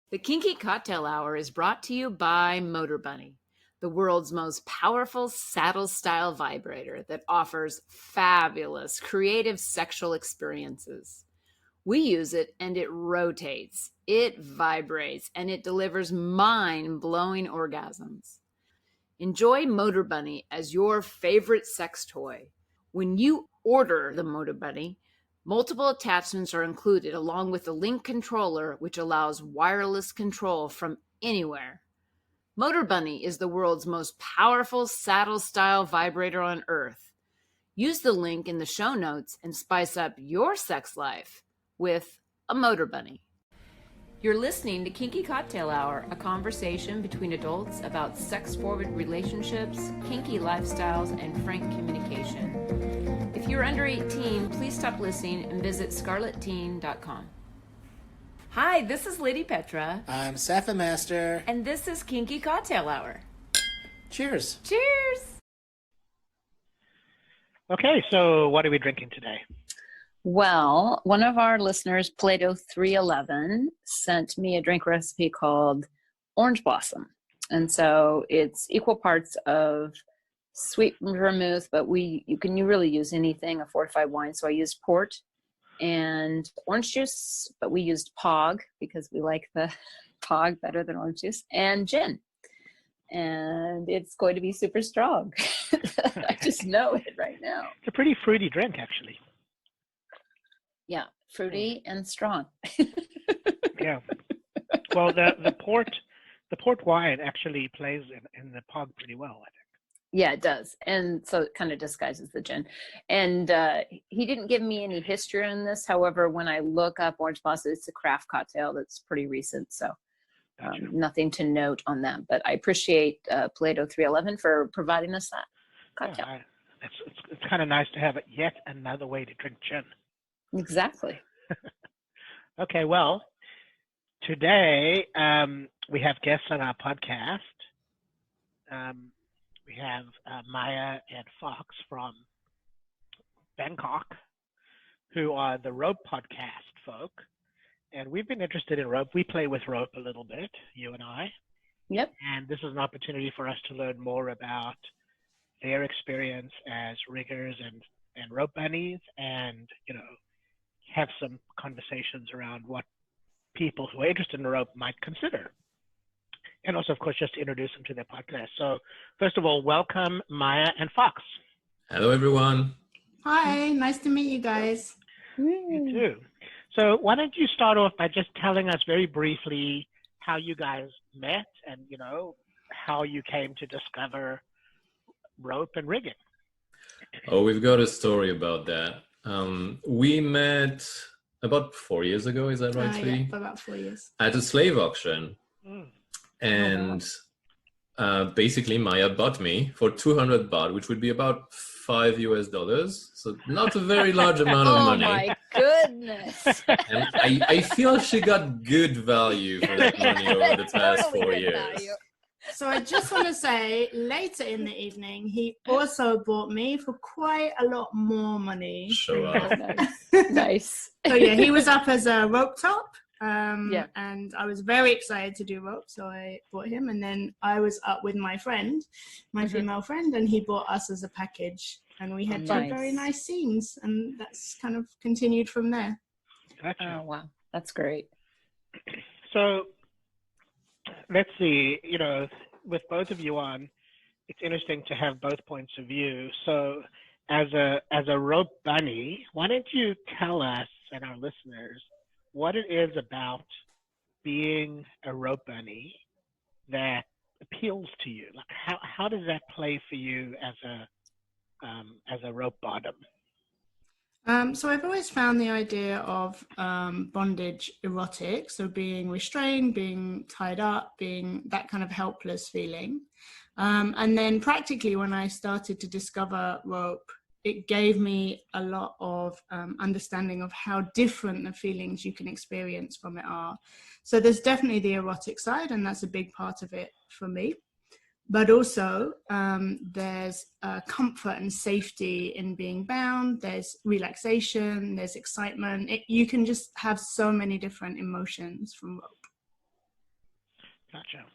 The Kinky Cocktail Hour is brought to you by Motorbunny, the world's most powerful saddle-style vibrator that offers fabulous, creative sexual experiences. We use it and it rotates, it vibrates, and it delivers mind-blowing orgasms. Enjoy Motorbunny as your favorite sex toy. When you order the Motorbunny, multiple attachments are included along with the Link controller, which allows wireless control from anywhere. Motorbunny is the world's most powerful saddle-style vibrator on Earth. Use the link in the show notes and spice up your sex life with a Motorbunny. You're listening to Kinky Cocktail Hour, a conversation between adults about sex-forward relationships, kinky lifestyles, and frank communication. If you're under 18, please stop listening and visit scarletteen.com. Hi, this is Lady Petra. I'm SafferMaster. And this is Kinky Cocktail Hour. Cheers. Cheers! Okay, so what are we drinking today? Well, one of our listeners, Plato 311, sent me a drink recipe called Orange Blossom. And so it's equal parts of sweet vermouth, but you can really use anything, a fortified wine. So I used port and orange juice, but we used POG because we like the POG better than orange juice, and gin. And it's going to be super strong. I just know it right now. It's a pretty fruity drink, actually. Yeah, fruity and strong. Yeah. Well, the port wine actually plays in the POG pretty well, I think. Yeah, it does. And so it kind of disguises the gin. And he didn't give me any history on this. However, when I look up Orange Blossom, it's a craft cocktail that's pretty recent. So Gotcha. nothing to note on that. But I appreciate Plato 311 for providing us that cocktail. Yeah, it's kind of nice to have yet another way to drink gin. Exactly. Okay, well, today we have guests on our podcast. We have Maya and Fox from Bangkok, who are the rope podcast folk. And we've been interested in rope. We play with rope a little bit, you and I. Yep. And this is an opportunity for us to learn more about their experience as riggers and rope bunnies, and, have some conversations around what people who are interested in rope might consider. And also, of course, just to introduce them to their podcast. So first of all, welcome Maya and Fox. Hello, everyone. Hi, nice to meet you guys. You too. So why don't you start off by just telling us very briefly how you guys met and, how you came to discover rope and rigging. Oh, we've got a story about that. We met about 4 years ago, is that right, Yeah, for about 4 years. at a slave auction. And basically Maya bought me for 200 baht, which would be about $5. So not a very large amount of money. Oh my goodness. And I feel she got good value for that money over the past Totally 4 good years. value. So I just want to say, later in the evening, he also bought me for quite a lot more money. Show off. Nice. So yeah, he was up as a rope top. Yeah. And I was very excited to do rope, so I bought him. And then I was up with my friend, my female friend, and he bought us as a package. And we had two very nice scenes, and that's kind of continued from there. Gotcha. Oh, wow. That's great. So let's see, with both of you on, it's interesting to have both points of view. So as a rope bunny, why don't you tell us and our listeners what it is about being a rope bunny that appeals to you? Like how does that play for you as a rope bottom? So I've always found the idea of bondage erotic, so being restrained, being tied up, being that kind of helpless feeling. And then practically when I started to discover rope, it gave me a lot of understanding of how different the feelings you can experience from it are. So there's definitely the erotic side, and that's a big part of it for me. But also there's comfort and safety in being bound. There's relaxation, there's excitement. You can just have so many different emotions from rope. Gotcha.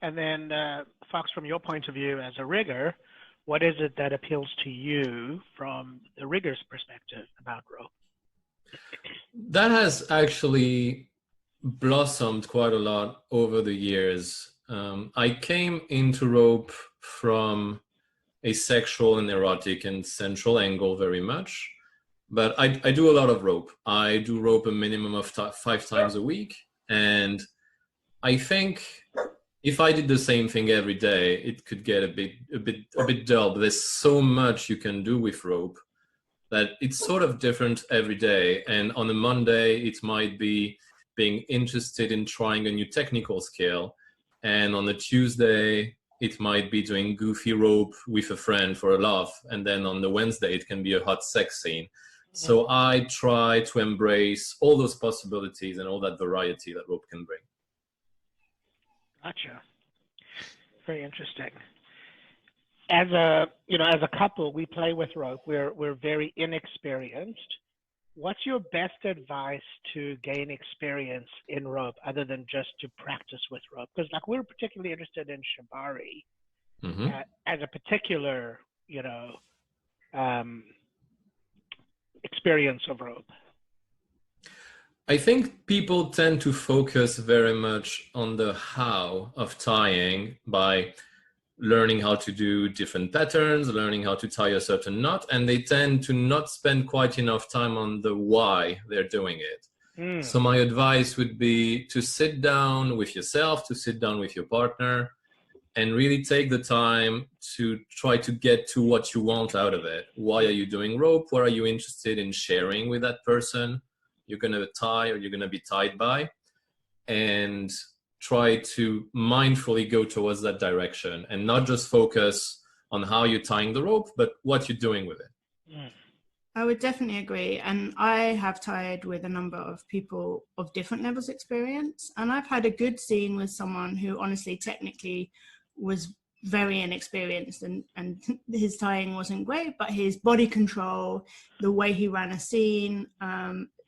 And then, Fox, from your point of view as a rigger, what is it that appeals to you from the rigger's perspective about rope? That has actually blossomed quite a lot over the years. I came into rope from a sexual and erotic and sensual angle very much, but I do a lot of rope. I do rope a minimum of 5 times a week, and I think if I did the same thing every day, it could get a bit dull. But there's so much you can do with rope that it's sort of different every day. And on a Monday, it might be being interested in trying a new technical skill, and on a Tuesday, it might be doing goofy rope with a friend for a laugh, and then on the Wednesday, it can be a hot sex scene. So I try to embrace all those possibilities and all that variety that rope can bring. Gotcha. Very interesting. As a couple, we play with rope. We're very inexperienced. What's your best advice to gain experience in rope, other than just to practice with rope? Because we're particularly interested in shibari as a particular, experience of rope. I think people tend to focus very much on the how of tying by learning how to do different patterns, learning how to tie a certain knot, and they tend to not spend quite enough time on the why they're doing it. So my advice would be to sit down with yourself, to sit down with your partner, and really take the time to try to get to what you want out of it. Why are you doing rope? What are you interested in sharing with that person you're going to tie or you're going to be tied by? And try to mindfully go towards that direction and not just focus on how you're tying the rope, but what you're doing with it. I would definitely agree. And I have tied with a number of people of different levels of experience. And I've had a good scene with someone who honestly technically was very inexperienced and his tying wasn't great, but his body control, the way he ran a scene,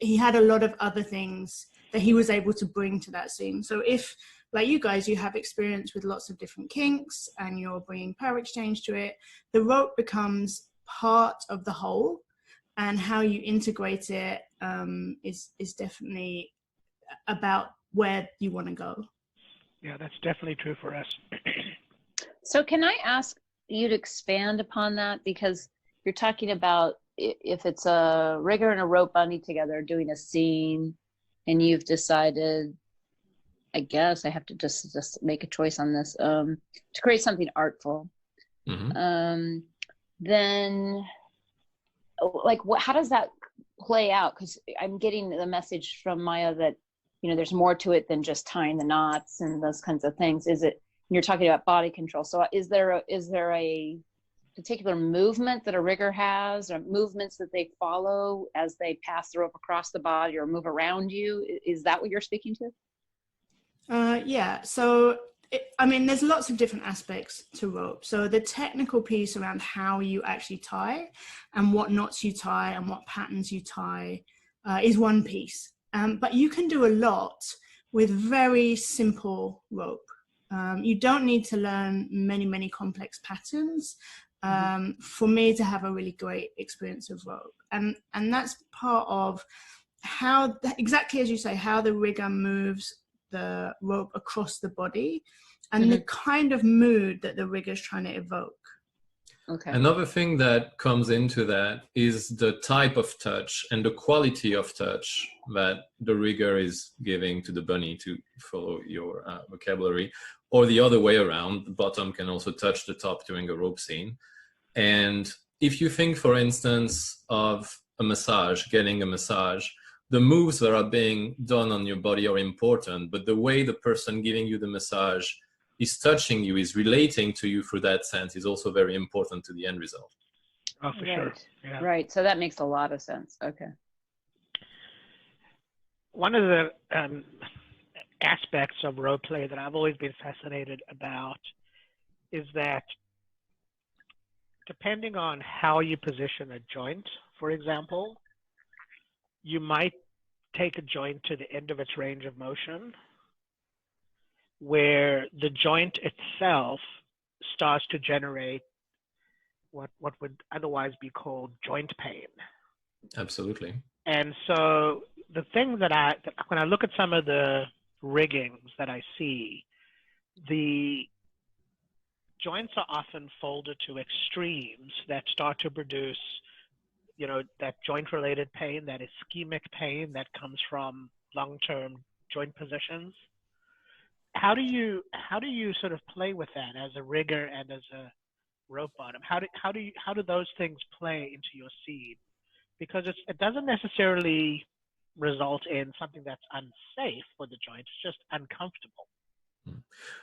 he had a lot of other things that he was able to bring to that scene. So if, like you guys, you have experience with lots of different kinks and you're bringing power exchange to it, the rope becomes part of the whole, and how you integrate it is definitely about where you want to go. Yeah, that's definitely true for us. So can I ask you to expand upon that? Because you're talking about if it's a rigger and a rope bunny together doing a scene, and you've decided, I guess I have to just make a choice on this, to create something artful. Then how does that play out? Because I'm getting the message from Maya that, there's more to it than just tying the knots and those kinds of things. You're talking about body control. So is there a particular movement that a rigger has, or movements that they follow as they pass the rope across the body or move around you? Is that what you're speaking to? Yeah. So, there's lots of different aspects to rope. So the technical piece around how you actually tie and what knots you tie and what patterns you tie is one piece. But you can do a lot with very simple rope. You don't need to learn many, many complex patterns for me to have a really great experience of rope. And that's part of how, exactly as you say, how the rigger moves the rope across the body and the kind of mood that the rigger's trying to evoke. Okay. Another thing that comes into that is the type of touch and the quality of touch that the rigger is giving to the bunny, to follow your vocabulary, or the other way around. The bottom can also touch the top during a rope scene. And if you think, for instance, of a massage, getting a massage, the moves that are being done on your body are important, but the way the person giving you the massage is touching you, is relating to you through that sense, is also very important to the end result. Oh, for sure. Yeah. Right. So that makes a lot of sense. Okay. One of the aspects of role play that I've always been fascinated about is that depending on how you position a joint, for example, you might take a joint to the end of its range of motion, where the joint itself starts to generate what would otherwise be called joint pain. Absolutely. And so the thing that when I look at some of the riggings that I see, the joints are often folded to extremes that start to produce, that joint-related pain, that ischemic pain that comes from long-term joint positions. How do you sort of play with that as a rigger and as a rope bottom? How do those things play into your scene? Because it doesn't necessarily result in something that's unsafe for the joint. It's just uncomfortable.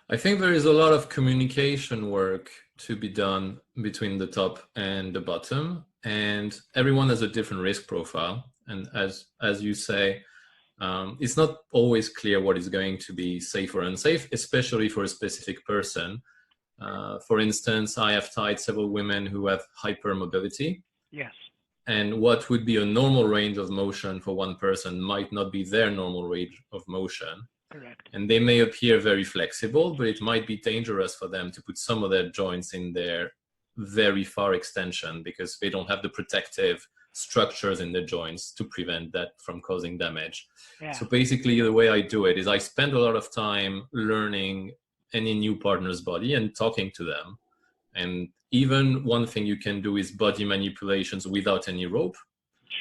I think there is a lot of communication work to be done between the top and the bottom, and everyone has a different risk profile. And as you say, it's not always clear what is going to be safe or unsafe, especially for a specific person. For instance, I have tied several women who have hypermobility. Yes. And what would be a normal range of motion for one person might not be their normal range of motion. Correct. And they may appear very flexible, but it might be dangerous for them to put some of their joints in their very far extension because they don't have the protective structures in the joints to prevent that from causing damage. Yeah. So basically the way I do it is I spend a lot of time learning any new partner's body and talking to them. And even one thing you can do is body manipulations without any rope.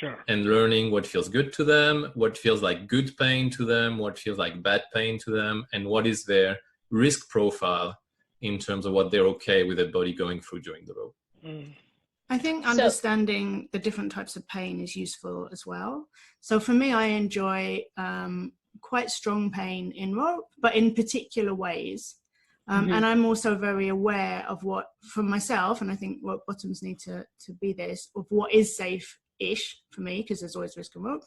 Sure. And learning what feels good to them, what feels like good pain to them, what feels like bad pain to them, and what is their risk profile in terms of what they're okay with their body going through during the rope. Mm. I think understanding the different types of pain is useful as well. So for me, I enjoy quite strong pain in rope, but in particular ways. And I'm also very aware of what, for myself, and I think rope bottoms need to be this, of what is safe-ish for me, because there's always risk in rope,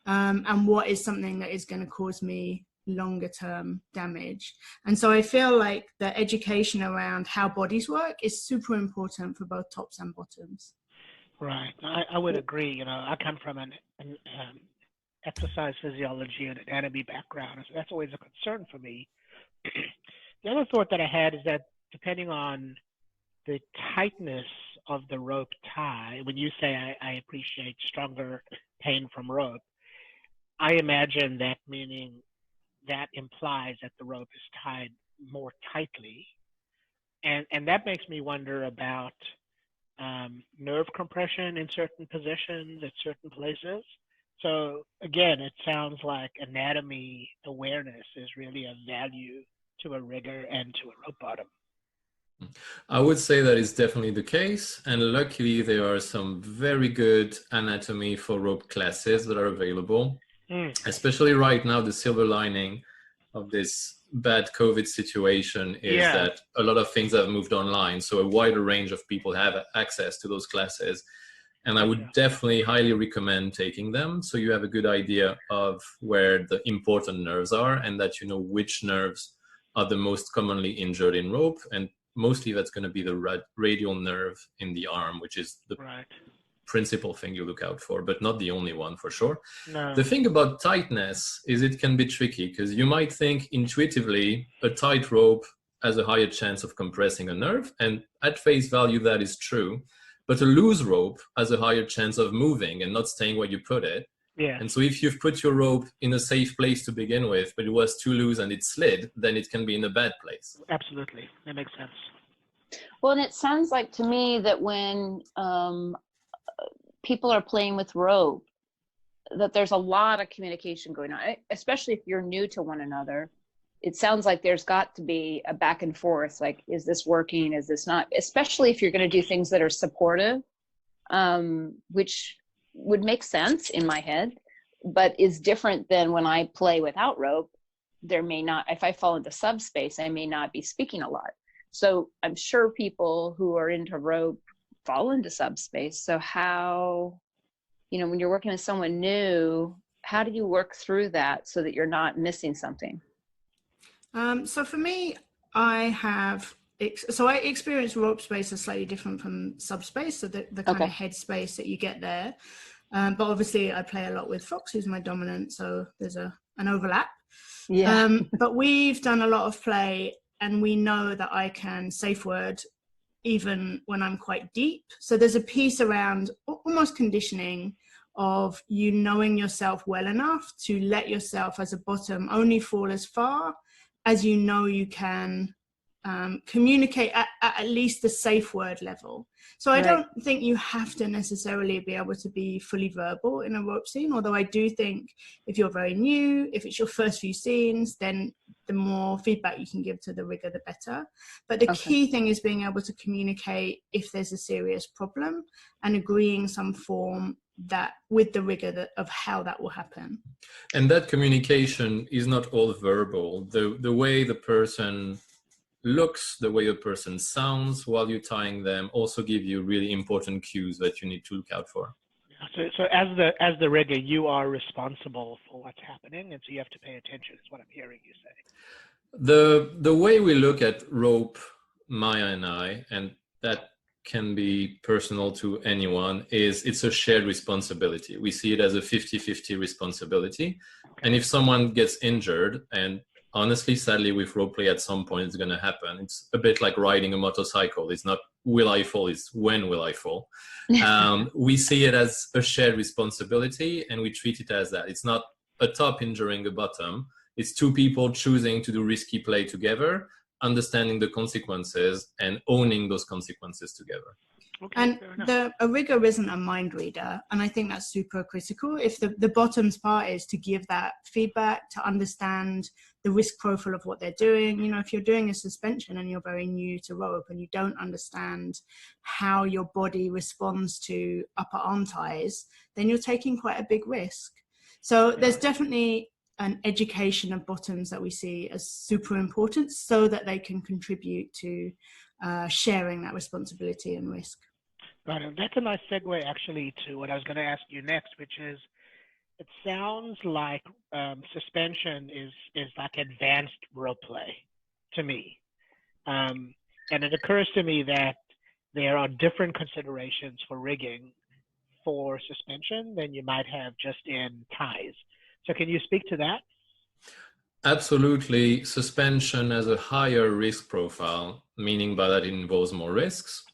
and what is something that is going to cause me longer term damage. And so I feel like the education around how bodies work is super important for both tops and bottoms. Right. I would agree. I come from an exercise physiology and anatomy background, so that's always a concern for me. The other thought that I had is that depending on the tightness of the rope tie, when you say I appreciate stronger pain from rope, I imagine that meaning that implies that the rope is tied more tightly. And that makes me wonder about nerve compression in certain positions at certain places. So again, it sounds like anatomy awareness is really of value to a rigger and to a rope bottom. I would say that is definitely the case, and luckily there are some very good anatomy for rope classes that are available. Especially right now, the silver lining of this bad COVID situation is that a lot of things have moved online, so a wider range of people have access to those classes. And I would definitely highly recommend taking them, so you have a good idea of where the important nerves are and that you know which nerves are the most commonly injured in rope, and mostly that's going to be the radial nerve in the arm, which is the principal thing you look out for, but not the only one for sure. No. The thing about tightness is it can be tricky because you might think intuitively a tight rope has a higher chance of compressing a nerve, and at face value that is true, but a loose rope has a higher chance of moving and not staying where you put it. Yeah. And so if you've put your rope in a safe place to begin with, but it was too loose and it slid, then it can be in a bad place. Absolutely. That makes sense. Well, and it sounds like to me that when people are playing with rope, that there's a lot of communication going on, especially if you're new to one another. It sounds like there's got to be a back and forth, like, is this working? Is this not? Especially if you're going to do things that are supportive, which would make sense in my head, but is different than when I play without rope. There may not, if I fall into subspace, I may not be speaking a lot. So I'm sure people who are into rope fall into subspace. So how, when you're working with someone new, how do you work through that so that you're not missing something? So for me, I experience rope space as slightly different from subspace, so the kind of head space that you get there. But obviously I play a lot with Fox, who's my dominant, so there's a an overlap. Yeah. But we've done a lot of play, and we know that I can safe word even when I'm quite deep. So there's a piece around almost conditioning of you knowing yourself well enough to let yourself as a bottom only fall as far as you know you can communicate at least the safe word level. So I don't think you have to necessarily be able to be fully verbal in a rope scene, although I do think if you're very new, if it's your first few scenes, then the more feedback you can give to the rigger, the better. But the key thing is being able to communicate if there's a serious problem and agreeing some form that with the rigger of how that will happen. And that communication is not all verbal. The way the person looks, the way a person sounds while you're tying them also give you really important cues that you need to look out for. So as the rigger, you are responsible for what's happening, and so you have to pay attention, is what I'm hearing you say. The way we look at rope, Maya and I, and that can be personal to anyone, is it's a shared responsibility. We see it as a 50-50 responsibility. And if someone gets injured, and honestly, sadly, with rope play at some point it's going to happen. It's a bit like riding a motorcycle. It's not will I fall, it's when will I fall. We see it as a shared responsibility, and we treat it as that. It's not a top injuring a bottom. It's two people choosing to do risky play together, understanding the consequences and owning those consequences together. Okay, and a rigger isn't a mind reader, and I think that's super critical. If the bottoms part is to give that feedback, to understand the risk profile of what they're doing. You know, if you're doing a suspension and you're very new to rope and you don't understand how your body responds to upper arm ties, then you're taking quite a big risk. So there's definitely an education of bottoms that we see as super important so that they can contribute to sharing that responsibility and risk. Right, and that's a nice segue actually to what I was going to ask you next, which is, it sounds like suspension is like advanced rope play to me. And it occurs to me that there are different considerations for rigging for suspension than you might have just in ties. So can you speak to that? Absolutely. Suspension has a higher risk profile, meaning by that it involves more risks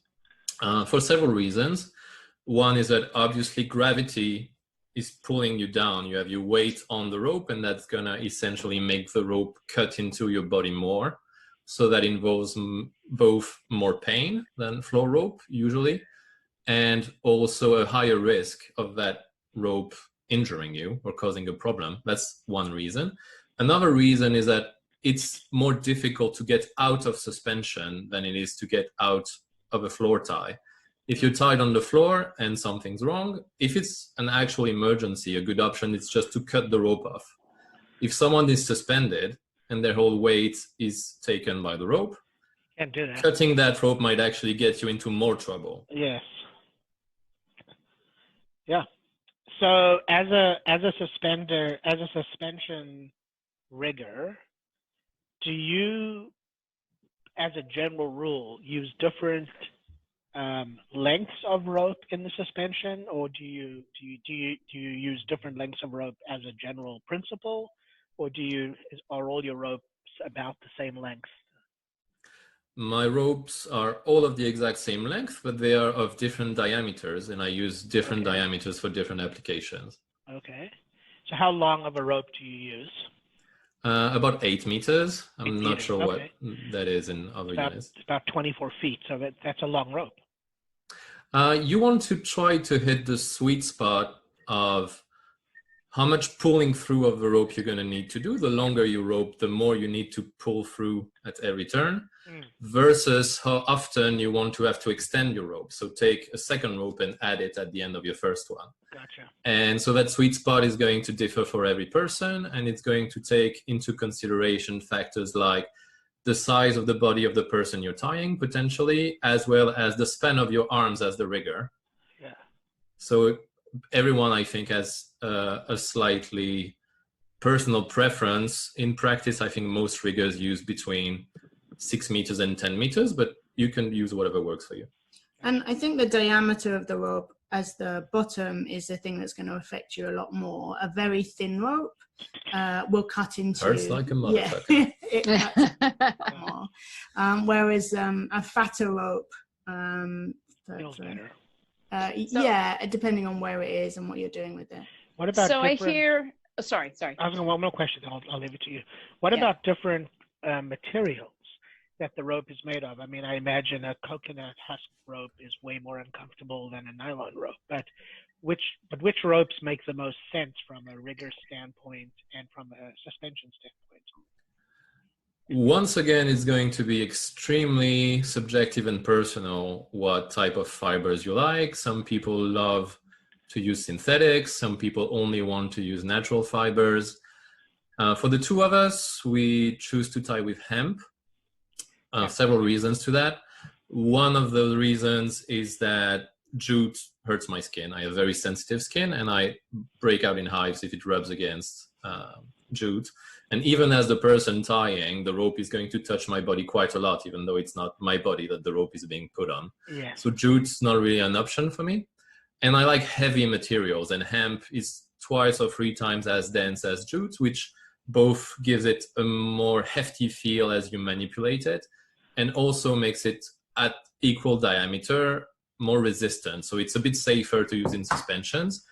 for several reasons. One is that obviously gravity is pulling you down. You have your weight on the rope, and that's going to essentially make the rope cut into your body more. So that involves both more pain than floor rope usually, and also a higher risk of that rope injuring you or causing a problem. That's one reason. Another reason is that it's more difficult to get out of suspension than it is to get out of a floor tie. If you're tied on the floor and something's wrong, if it's an actual emergency, a good option is just to cut the rope off. If someone is suspended and their whole weight is taken by the rope, can't do that. Cutting that rope might actually get you into more trouble. Yes. Yeah. So as a suspension rigger, do you, as a general rule, use different lengths of rope in the suspension, or do you use different lengths of rope as a general principle, or are all your ropes about the same length? My ropes are all of the exact same length, but they are of different diameters, and I use different diameters for different applications. Okay. So how long of a rope do you use? About 8 meters. I'm not sure what Okay. that is in other units. It's about 24 feet, so that's a long rope. You want to try to hit the sweet spot of how much pulling through of the rope you're going to need to do. The longer you rope, the more you need to pull through at every turn, versus how often you want to have to extend your rope. So take a second rope and add it at the end of your first one. Gotcha. And so that sweet spot is going to differ for every person, and it's going to take into consideration factors like the size of the body of the person you're tying, potentially, as well as the span of your arms as the rigger. Yeah. So everyone, I think, has a slightly personal preference. In practice, I think most riggers use between 6 meters and 10 meters, but you can use whatever works for you. And I think the diameter of the rope as the bottom is the thing that's going to affect you a lot more. A very thin rope will cut into. Hurts like a motherfucker. It cuts more. Whereas a fatter rope, Feels better. depending on where it is and what you're doing with it. What about So different... I hear. Oh, sorry. I was going one more question. I'll leave it to you. What Yeah. about different materials that the rope is made of? I mean, I imagine a coconut husk rope is way more uncomfortable than a nylon rope. But which ropes make the most sense from a rigor standpoint and from a suspension standpoint? Once again, it's going to be extremely subjective and personal what type of fibers you like. Some people love to use synthetics. Some people only want to use natural fibers. For the two of us, we choose to tie with hemp. Several reasons to that. One of the reasons is that jute hurts my skin. I have very sensitive skin, and I break out in hives if it rubs against jute. And even as the person tying, the rope is going to touch my body quite a lot, even though it's not my body that the rope is being put on. Yeah. So jute's not really an option for me. And I like heavy materials, and hemp is 2 or 3 times as dense as jute, which both gives it a more hefty feel as you manipulate it, and also makes it at equal diameter more resistant. So it's a bit safer to use in suspensions.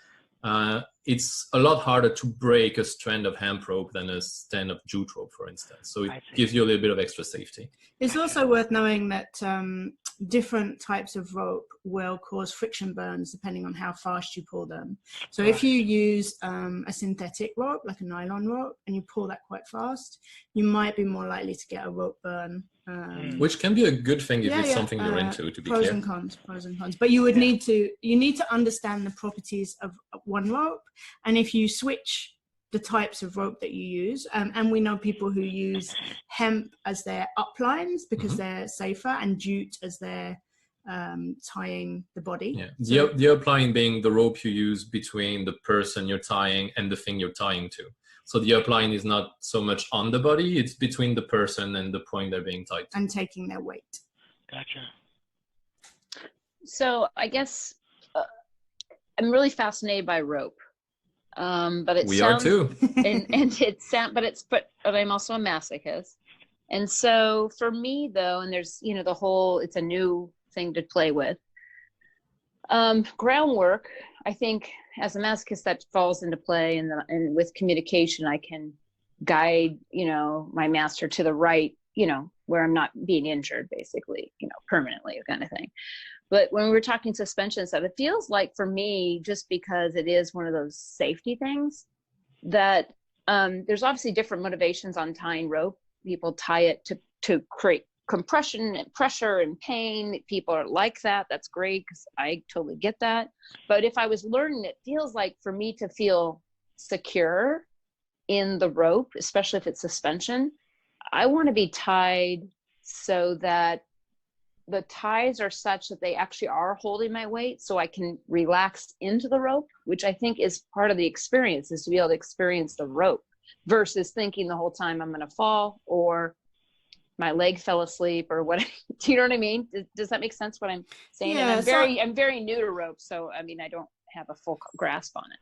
It's a lot harder to break a strand of hemp rope than a strand of jute rope, for instance. So it gives you a little bit of extra safety. It's also worth knowing that different types of rope will cause friction burns depending on how fast you pull them. So if you use a synthetic rope, like a nylon rope, and you pull that quite fast, you might be more likely to get a rope burn. Which can be a good thing if it's something you're into, to be pros clear. Pros and cons. But you would need to understand the properties of one rope. And if you switch the types of rope that you use, and we know people who use hemp as their uplines because they're safer, and jute as their tying the body. Yeah. So, the upline being the rope you use between the person you're tying and the thing you're tying to. So the upline is not so much on the body, it's between the person and the point they're being tied to. And taking their weight. Gotcha. So I guess I'm really fascinated by rope. But it we sounds, are too. but I'm also a masochist. And so for me though, and there's, it's a new thing to play with. Groundwork, I think as a masochist that falls into play, and with communication, I can guide, my master to the right, where I'm not being injured basically, permanently kind of thing. But when we were talking suspension stuff, it feels like for me, just because it is one of those safety things, that there's obviously different motivations on tying rope. People tie it to create compression and pressure and pain. People are like that. That's great, because I totally get that. But if I was learning, it feels like for me to feel secure in the rope, especially if it's suspension, I want to be tied so that the ties are such that they actually are holding my weight, so I can relax into the rope, which I think is part of the experience, is to be able to experience the rope versus thinking the whole time I'm going to fall or my leg fell asleep or what. Do you know what I mean? Does that make sense what I'm saying? Yeah, and I'm very new to rope, so I mean, I don't have a full grasp on it.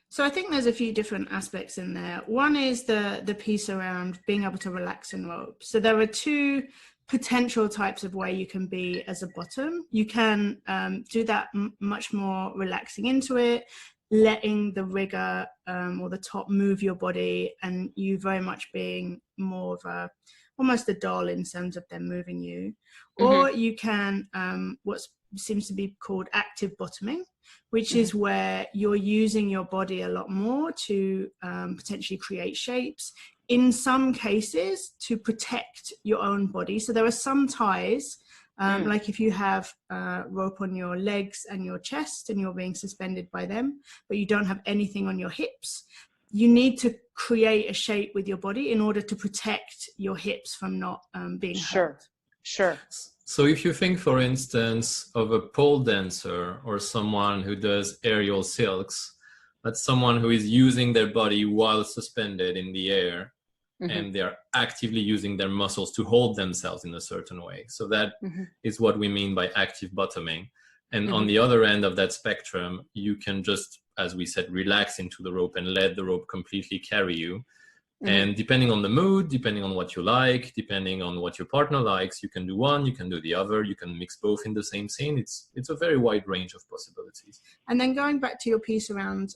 So I think there's a few different aspects in there. One is the piece around being able to relax in rope. So there are 2 potential types of way you can be as a bottom. You can do that much more relaxing into it, letting the rigger or the top move your body, and you very much being more of almost a doll in terms of them moving you. Or you can what seems to be called active bottoming, which is where you're using your body a lot more to potentially create shapes, in some cases to protect your own body. So there are some ties, like if you have rope on your legs and your chest and you're being suspended by them, but you don't have anything on your hips, you need to create a shape with your body in order to protect your hips from not being hurt. Sure. So if you think, for instance, of a pole dancer or someone who does aerial silks, that's someone who is using their body while suspended in the air, and they're actively using their muscles to hold themselves in a certain way. So that is what we mean by active bottoming. And on the other end of that spectrum, you can just as we said, relax into the rope and let the rope completely carry you. Mhm. And depending on the mood, depending on what you like, depending on what your partner likes, you can do one, you can do the other, you can mix both in the same scene. It's a very wide range of possibilities. And then going back to your piece around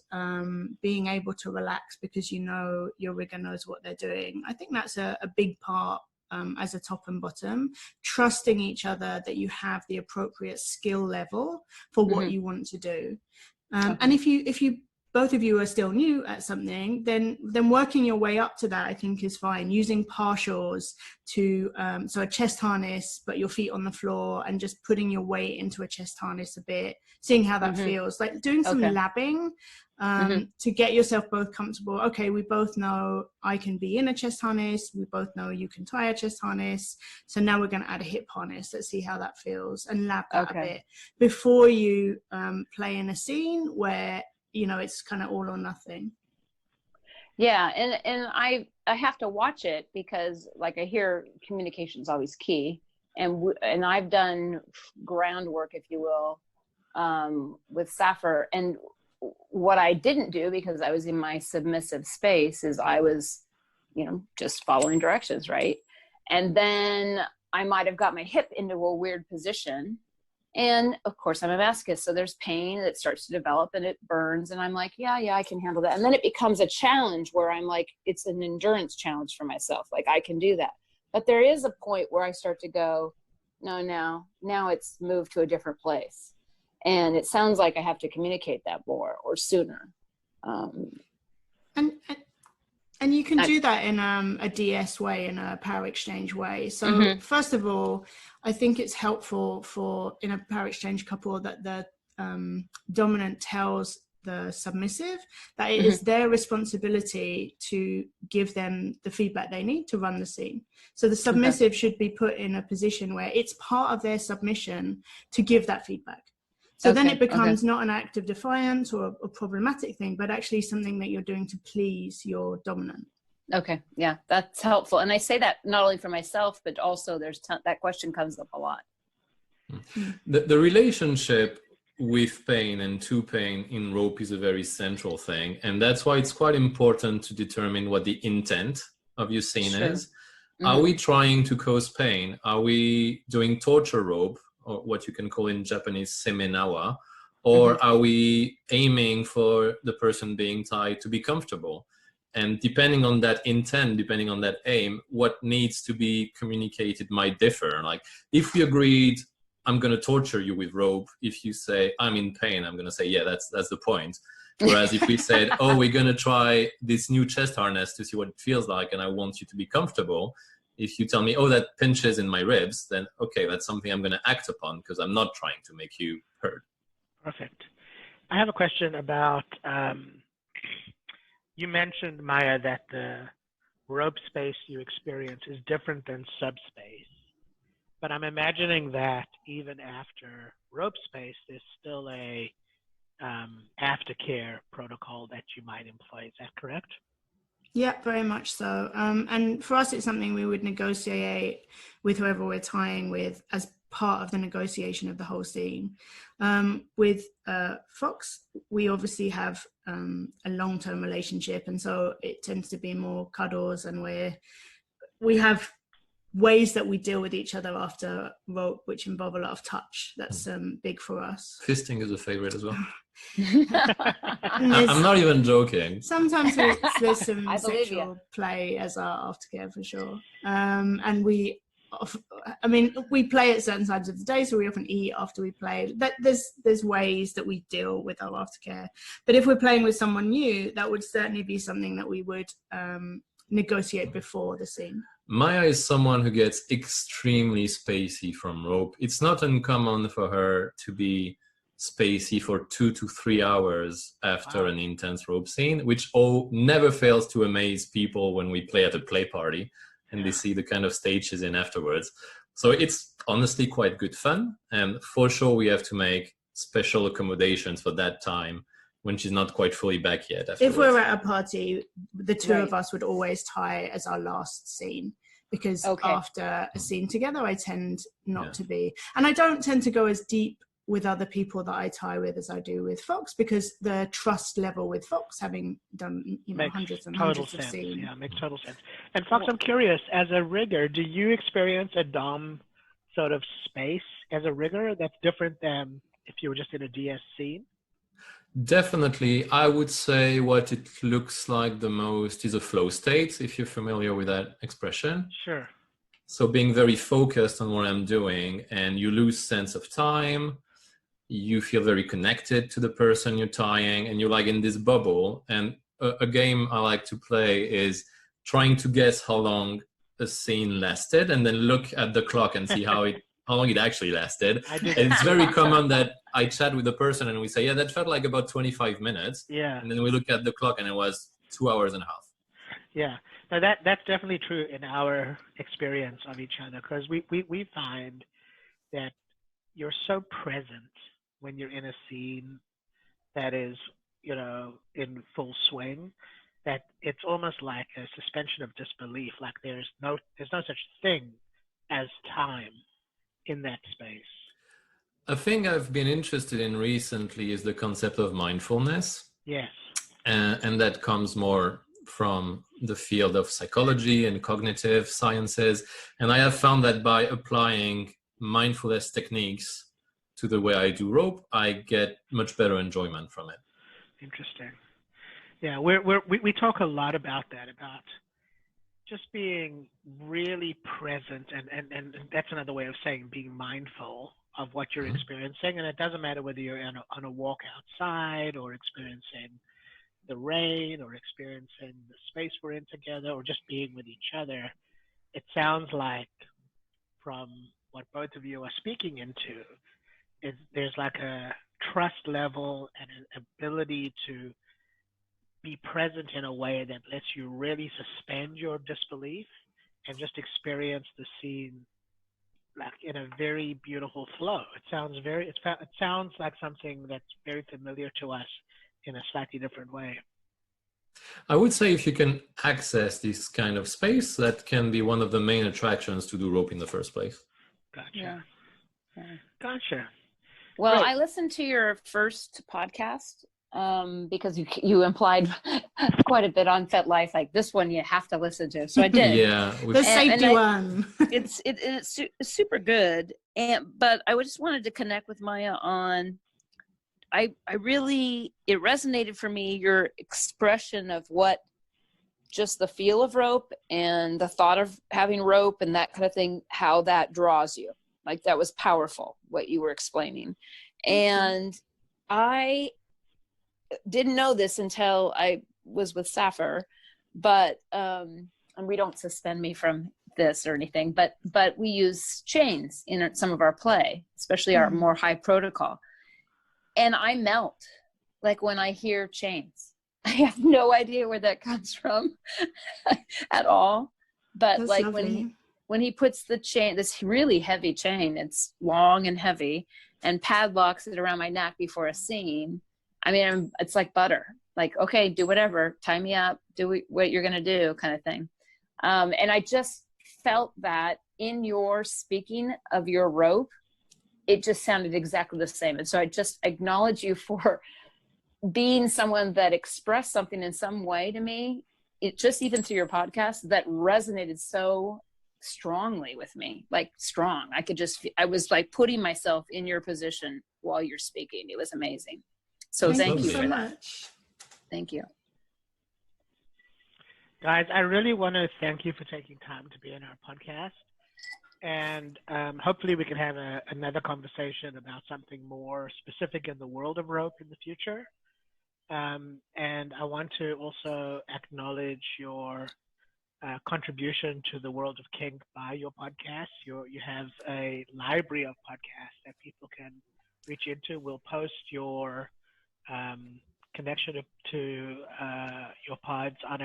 being able to relax because you know your rigger knows what they're doing, I think that's a big part as a top and bottom, trusting each other that you have the appropriate skill level for what Mhm. you want to do. Okay. And if you both of you are still new at something, then working your way up to that, I think, is fine. Using partials to, so a chest harness, but your feet on the floor, and just putting your weight into a chest harness a bit, seeing how that Mhm. feels. Like doing some Okay. labbing Mhm. to get yourself both comfortable. Okay, we both know I can be in a chest harness. We both know you can tie a chest harness. So now we're going to add a hip harness. Let's see how that feels, and lab that a Okay. bit before you play in a scene where, you know, it's kind of all or nothing. Yeah, and I have to watch it because, like, I hear communication is always key, and I've done groundwork, if you will, with Sappher, and what I didn't do because I was in my submissive space is I was, you know, just following directions, right? And then I might have got my hip into a weird position. And of course I'm a masochist, so there's pain that starts to develop and it burns, and I'm like, yeah, I can handle that. And then it becomes a challenge where I'm like, it's an endurance challenge for myself. Like, I can do that. But there is a point where I start to go, no, now it's moved to a different place. And it sounds like I have to communicate that more or sooner. And you can do that in a DS way, in a power exchange way. So first of all, I think it's helpful for, in a power exchange couple, that the dominant tells the submissive that it is their responsibility to give them the feedback they need to run the scene. So the submissive should be put in a position where it's part of their submission to give that feedback. So then it becomes not an act of defiance or a problematic thing, but actually something that you're doing to please your dominant. Okay. Yeah, that's helpful. And I say that not only for myself, but also there's that question comes up a lot. The relationship with pain and to pain in rope is a very central thing. And that's why it's quite important to determine what the intent of your scene is. Are we trying to cause pain? Are we doing torture rope, or what you can call in Japanese semenawa? Or are we aiming for the person being tied to be comfortable? And depending on that intent, depending on that aim, what needs to be communicated might differ. Like, if we agreed, I'm going to torture you with rope, if you say, I'm in pain, I'm going to say, yeah, that's the point. Whereas if we said, oh, we're going to try this new chest harness to see what it feels like, and I want you to be comfortable. If you tell me, oh, that pinches in my ribs, then okay, that's something I'm going to act upon because I'm not trying to make you hurt. Perfect. I have a question about, you mentioned, Maya, that the rope space you experience is different than subspace. But I'm imagining that even after rope space, there's still a aftercare protocol that you might employ. Is that correct? Yeah, very much so. And for us, it's something we would negotiate with whoever we're tying with as part of the negotiation of the whole scene. With Fox, we obviously have a long-term relationship, and so it tends to be more cuddles, and we have ways that we deal with each other after rope, which involve a lot of touch. That's big for us. Fisting is a favorite as well. I'm not even joking. Sometimes there's some sexual play as our aftercare, for sure. And we play at certain times of the day, so we often eat after we play. There's ways that we deal with our aftercare. But if we're playing with someone new, that would certainly be something that we would negotiate before the scene. Maya is someone who gets extremely spacey from rope. It's not uncommon for her to be spacey for 2 to 3 hours after an intense rope scene, which never fails to amaze people when we play at a play party and they see the kind of state she's in afterwards. So it's honestly quite good fun. And for sure, we have to make special accommodations for that time when she's not quite fully back yet. Afterwards. If we're at a party, the two of us would always tie as our last scene, because after a scene together, I tend not to be. And I don't tend to go as deep with other people that I tie with as I do with Fox, because the trust level with Fox, having done Makes hundreds and total hundreds of sense. scenes. Yeah, makes total sense. And Fox, I'm curious, as a rigger, do you experience a dom sort of space as a rigger that's different than if you were just in a DS scene? Definitely, I would say what it looks like the most is a flow state, if you're familiar with that expression. Sure. So being very focused on what I'm doing, and you lose sense of time, you feel very connected to the person you're tying, and you're like in this bubble. And a game I like to play is trying to guess how long a scene lasted, and then look at the clock and see how long it actually lasted. And it's very common that I chat with the person and we say, yeah, that felt like about 25 minutes. Yeah. And then we look at the clock and it was 2 hours and a half. Yeah. Now that's definitely true in our experience of each other, because we find that you're so present when you're in a scene that is, in full swing, that it's almost like a suspension of disbelief. Like there's no such thing as time in that space. A thing I've been interested in recently is the concept of mindfulness. Yes. And that comes more from the field of psychology and cognitive sciences. And I have found that by applying mindfulness techniques to the way I do rope, I get much better enjoyment from it. Interesting. Yeah, we talk a lot about that, about just being really present, and that's another way of saying being mindful of what you're experiencing. And it doesn't matter whether you're on a walk outside, or experiencing the rain, or experiencing the space we're in together, or just being with each other. It sounds like, from what both of you are speaking into, there's like a trust level and an ability to be present in a way that lets you really suspend your disbelief and just experience the scene like in a very beautiful flow. It sounds like something that's very familiar to us in a slightly different way. I would say if you can access this kind of space, that can be one of the main attractions to do rope in the first place. Gotcha. Gotcha. Well, Great. I listened to your first podcast because you implied quite a bit on FetLife, like this one you have to listen to. So I did. Yeah, The safety one. It's super good, but I just wanted to connect with Maya on. I really, it resonated for me, your expression of what just the feel of rope and the thought of having rope and that kind of thing, how that draws you. Like that was powerful, what you were explaining. And I didn't know this until I was with Saffir, but, and we don't suspend me from this or anything, but we use chains in some of our play, especially our more high protocol. And I melt, like when I hear chains. I have no idea where that comes from at all. But That's like lovely. when he puts the chain, this really heavy chain, it's long and heavy, and padlocks it around my neck before a scene. I mean, it's like butter. Like, okay, do whatever, tie me up, do what you're gonna do, kind of thing. And I just felt that in your speaking of your rope, it just sounded exactly the same. And so I just acknowledge you for being someone that expressed something in some way to me, it just even through your podcast, that resonated so strongly with me, like strong. I was like putting myself in your position while you're speaking. It was amazing. So thank you so for that. much. Thank you. Guys, I really want to thank you for taking time to be in our podcast. And hopefully we can have another conversation about something more specific in the world of rope in the future. And I want to also acknowledge your contribution to the world of kink by your podcast. You have a library of podcasts that people can reach into. We'll post your connection to your pods on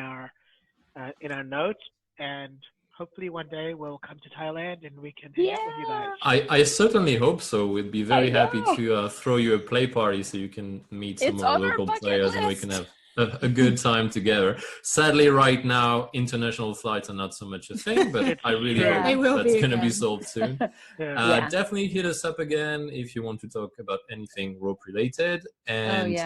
in our notes, and hopefully one day we'll come to Thailand and we can hang out with you guys. I certainly hope so. We'd be very happy to throw you a play party so you can meet some more local players and we can have a good time together. Sadly, right now, international flights are not so much a thing, but I really Yeah. They hope will that's be going to be again. solved soon. Yeah. Definitely hit us up again if you want to talk about anything rope related. And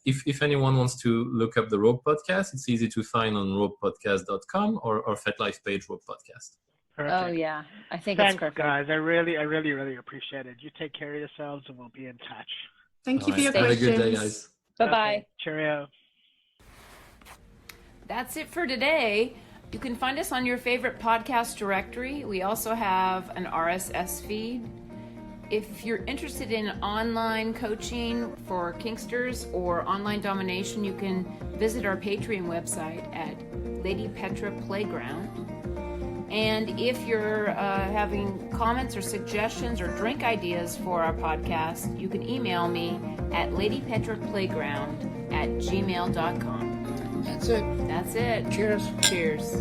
if anyone wants to look up the Rope Podcast, it's easy to find on ropepodcast.com or FetLife page Rope Podcast. Perfect. Oh yeah, I think Thanks, it's perfect. guys. I really appreciate it. You take care of yourselves, and we'll be in touch. Thank you for All your right. Have a questions. good day, guys. Bye-bye. Okay. Cheerio. That's it for today. You can find us on your favorite podcast directory. We also have an RSS feed. If you're interested in online coaching for Kinksters or online domination, you can visit our Patreon website at Lady Petra Playground. And if you're having comments or suggestions or drink ideas for our podcast, you can email me at ladypetraplayground@gmail.com. That's it. That's it. Cheers. Cheers.